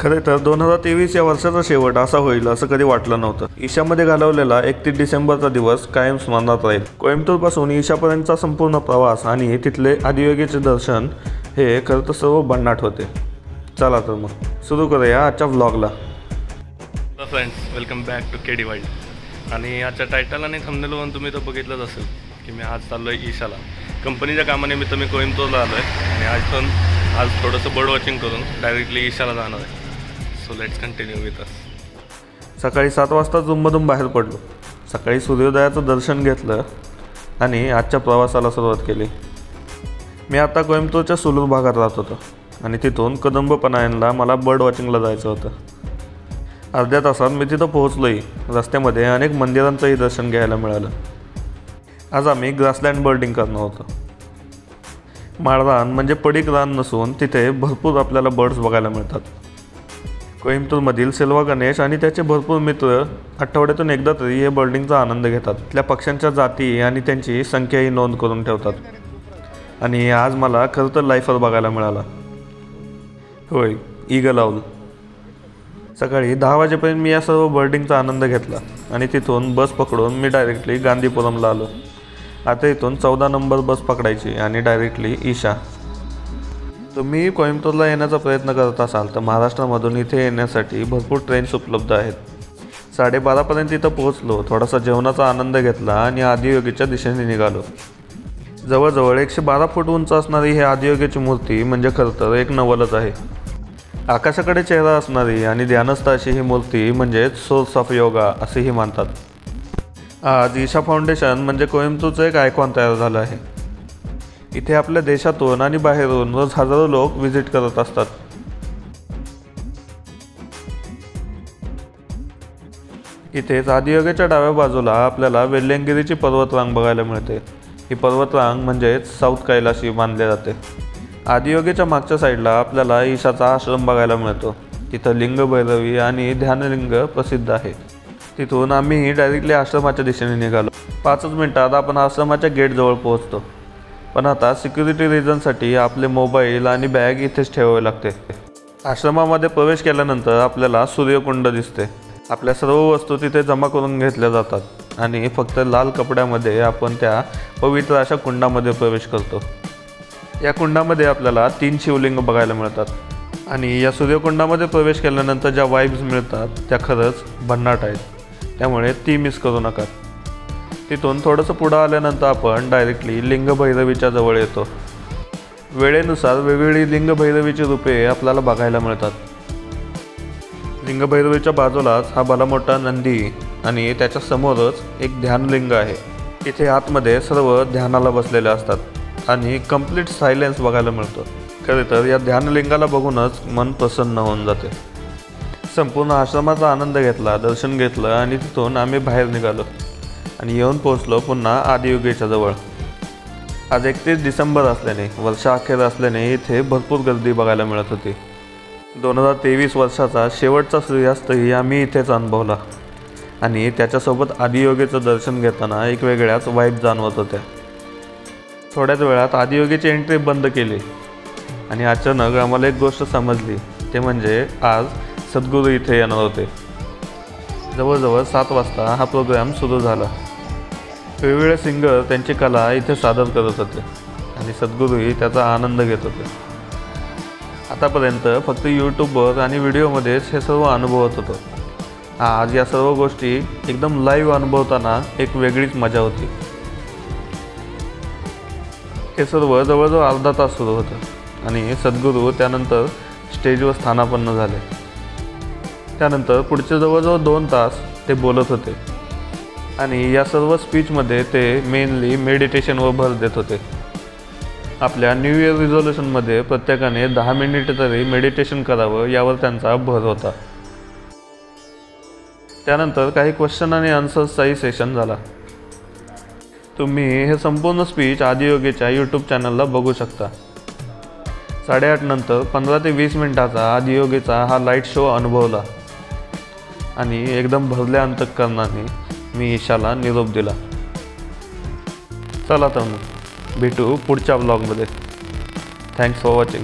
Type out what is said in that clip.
खरे तर 2023 या वर्षाचा शेवट असा होईल असं कधी वाटलं नव्हतं। ईशामध्ये घालवलेला 31 डिसेंबरचा दिवस कायम स्मरणात राहील। कोइंबतूरपासून ईशापर्यंतचा संपूर्ण प्रवास आणि तिथले आदियोगीचे दर्शन हे खरं तर सर्व भन्नाट होते। चला तर मग सुरू करूया आजच्या व्लॉगला। Hello friends, welcome back to KD world. आणि आजच्या टायटल आणि थंबनेलवरून तुम्ही तर बघितलंच असेल की मी आज चाललो आहे ईशाला। कंपनीच्या कामानिमित्त मी कोइंबतूरला आलो आहे आणि आज थोडंसं बर्ड वॉचिंग करून डायरेक्टली ईशाला जाणार आहे। So let's continue with us. सकाळी 7 वाजता रूममधून बाहेर पडलो। सकाळी सूर्योदयाचं दर्शन घेतलं आणि आजच्या प्रवासाला सुरुवात केली। मी आता कोइंबतूरच्या सुलूर भागात राहत होतो आणि तिथून कदंबपनायनला मला बर्ड वॉचिंगला जायचं होतं। अर्ध्या तासात मी तिथं पोहोचलोही। रस्त्यामध्ये अनेक मंदिरांचंही दर्शन घ्यायला मिळालं। आज आम्ही ग्रासलँड बर्डिंग करणार होतो। माळरान म्हणजे पडीक रान नसून तिथे भरपूर आपल्याला बर्ड्स बघायला मिळतात। कोइंबतूरमधील सेल्वा गणेश आणि त्याचे भरपूर मित्र आठवड्यातून एकदा तरी हे बर्डिंगचा आनंद घेतात। तिथल्या पक्ष्यांच्या जाती आणि त्यांची संख्याही नोंद करून ठेवतात। आणि आज मला खरं तर लाईफर बघायला मिळाला। होय, ईगल आऊल। सकाळी 10 वाजेपर्यंत मी या सर्व बर्डिंगचा आनंद घेतला आणि तिथून बस पकडून मी डायरेक्टली गांधीपुरमला आलो। आता इथून 14 नंबर बस पकडायची आणि डायरेक्टली ईशा। तुम्ही कोइंबतूरला येण्याचा प्रयत्न करत असाल तर महाराष्ट्रामधून इथे येण्यासाठी भरपूर ट्रेन्स उपलब्ध आहेत। 12:30पर्यंत इथं पोहोचलो, थोडासा जेवणाचा आनंद घेतला आणि आदियोगीच्या दिशेने निघालो। जवळजवळ 112 फूट उंच असणारी ही आदियोगीची मूर्ती म्हणजे खरं तर एक नवलच आहे। आकाशाकडे चेहरा असणारी आणि ध्यानस्थ अशी ही मूर्ती म्हणजेच सोर्स ऑफ योगा असेही मानतात। आज ईशा फाउंडेशन म्हणजे कोइंबतूरचं एक आयकॉन तयार झालं आहे। इथे आपल्या देशातून आणि बाहेरून रोज हजारो लोक व्हिजिट करत असतात। इथेच आदियोगीच्या डाव्या बाजूला आपल्याला वेल्लेंगिरीची पर्वतरांग बघायला मिळते। ही पर्वतरांग म्हणजेच साऊथ कैलाशी मानले जाते। आदियोगीच्या मागच्या साईडला आपल्याला ईशाचा आश्रम बघायला मिळतो। तिथं लिंग भैरवी आणि ध्यानलिंग प्रसिद्ध आहे। तिथून आम्ही डायरेक्टली आश्रमाच्या दिशेने निघालो। 5 मिनिटात आपण आश्रमाच्या गेटजवळ पोहोचतो। पण आता सिक्युरिटी रिझनसाठी आपले मोबाईल आणि बॅग इथेच ठेवावे लागते। आश्रमामध्ये प्रवेश केल्यानंतर आपल्याला सूर्यकुंड दिसते। आपल्या सर्व वस्तू तिथे जमा करून घेतल्या जातात आणि फक्त लाल कपड्यामध्ये आपण त्या पवित्र अशा कुंडामध्ये प्रवेश करतो। या कुंडामध्ये आपल्याला 3 शिवलिंग बघायला मिळतात आणि या सूर्यकुंडामध्ये प्रवेश केल्यानंतर ज्या वाइब्स मिळतात त्या खरंच भन्नाट आहेत, त्यामुळे ती मिस करू नका। तिथून थोडंसं पुढं आल्यानंतर आपण डायरेक्टली लिंग भैरवीच्या जवळ येतो। वेळेनुसार वेगवेगळी लिंग भैरवीची रूपे आपल्याला बघायला मिळतात। लिंग भैरवीच्या बाजूलाच हा भला मोठा नंदी आणि त्याच्या समोरच एक ध्यानलिंग आहे। इथे आतमध्ये सर्व ध्यानाला बसलेले असतात आणि कंप्लीट सायलेन्स बघायला मिळतो। खरे तर या ध्यानलिंगाला बघूनच मन प्रसन्न होऊन जाते। संपूर्ण आश्रमाचा आनंद घेतला, दर्शन घेतलं आणि तिथून आम्ही बाहेर निघालो आणि येऊन पोहोचलो पुन्हा आदियोगीच्या जवळ। आज 31 डिसेंबर असल्याने, वर्षाअखेर असल्याने इथे भरपूर गर्दी बघायला मिळत होती। 2023 वर्षाचा शेवटचा सूर्यास्तही आम्ही इथेच अनुभवला आणि त्याच्यासोबत आदियोगीचं दर्शन घेताना एक वेगळ्याच वाईब जाणवत होत्या। थोड्याच वेळात आदियोगीची एंट्री बंद केली आणि अचानक आम्हाला एक गोष्ट समजली, ते म्हणजे आज सद्गुरू इथे येणार होते। जवळजवळ 7 वाजता हा प्रोग्राम सुरू झाला। वेगवेगळे सिंगर त्यांची कला इथे सादर करत होते आणि सद्गुरूही त्याचा आनंद घेत होते। आतापर्यंत फक्त यूट्यूबवर आणि व्हिडिओमध्येच हे सर्व अनुभवत होतो। आज या सर्व गोष्टी एकदम लाईव्ह अनुभवताना एक वेगळीच मजा होती। हे सर्व जवळजवळ अर्धा तास सुरू होतं आणि सद्गुरू त्यानंतर स्टेजवर स्थानापन्न झाले। त्यानंतर पुढचे जवळजवळ 2 तास ते बोलत होते आणि या सर्व स्पीचमध्ये ते मेनली मेडिटेशनवर भर देत होते। आपल्या न्यू इयर रिझोल्यूशनमध्ये प्रत्येकाने 10 मिनिट तरी मेडिटेशन करावं यावर त्यांचा भर होता। त्यानंतर काही क्वेश्चन आणि आन्सर्सचाही सेशन झाला। तुम्ही हे संपूर्ण स्पीच आदियोगीच्या यूट्यूब चॅनलला बघू शकता। 8:30 नंतर 15 ते 20 मिनिटाचा आदियोगीचा हा लाईट शो अनुभवला आणि एकदम भरल्या अंतःकरणाने मी ईशाला निरोप दिला। चला तर मग भेटू पुढच्या व्लॉगमध्ये। Thanks for watching.